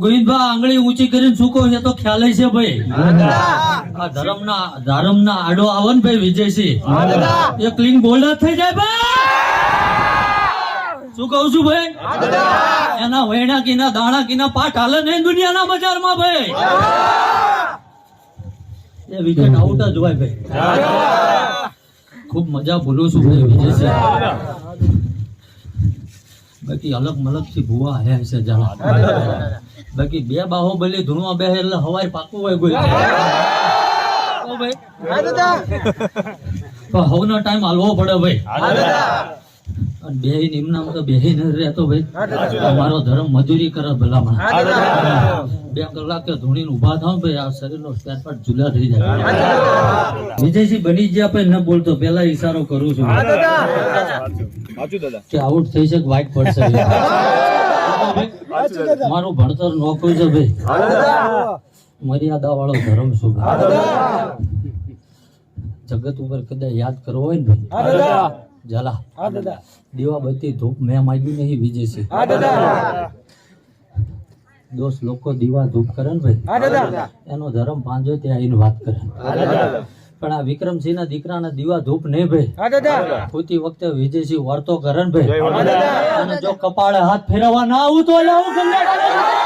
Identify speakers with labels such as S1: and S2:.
S1: ગોવિંદભાઈ આંગળી ઊંચી કરીને શું કહું છે તો ખ્યાલ છે ભાઈ આ ધર્મના આડો આવે ને ભાઈ વિજયસિંહ એ ક્લીન બોલ્ડ થઈ જાય ભાઈ શું કહું છું ભાઈ એના વૈણા કીના દાણા કીના પાઠ હાલે નહીં દુનિયાના બજારમાં ભાઈ એ વિકેટ આઉટ જ હોય ભાઈ ખૂબ મજા બોલું છું ભાઈ વિજયસિંહ બાકી અલગ મલગ થી ભૂવા આયા છે જાણા બાકી બે બાહુબલી ધૂણવા બે એટલે હવાય પાકું હોય કોઈ તો હવનો ટાઈમ હાલવો પડે ભાઈ અને બે નિમનામ તો બે ન રહેતો ભાઈ અમારો ધર્મ મજૂરી કરે ભલામણ 2 કલાક ધૂણીને ઉભા થાવ ભાઈ આ શરીરનો સ્પેર પાર્ટ જુલા થઈ જાય વિજયસિંહ બની ગયા ભાઈ ન બોલતો પેલા ઈશારો કરું છું કે આઉટ થઈ છે વાઇટ પડશે મારું ભણતર નોકરી છે ભાઈ મર્યાદા વાળો ધર્મ શું જગત ઉપર કદાચ યાદ કરવો હોય ને ભાઈ ઝાલા દીવાબત્તી ધૂપ મેં માંગ્યું નહીં વિજયસિંહ દોસ્ત લોકો દીવા ધૂપ કરે ને ભાઈ એનો ધર્મ પાંજો ત્યાં આવીને વાત કરે પણ આ વિક્રમસિંહ ના દીકરાના દીવા ધૂપ નહીં ભાઈ ખોટી વખતે વિજયસિંહ વર્તો કરે ને ભાઈ અને જો કપાળે હાથ ફેરવવા ના આવું તો આવું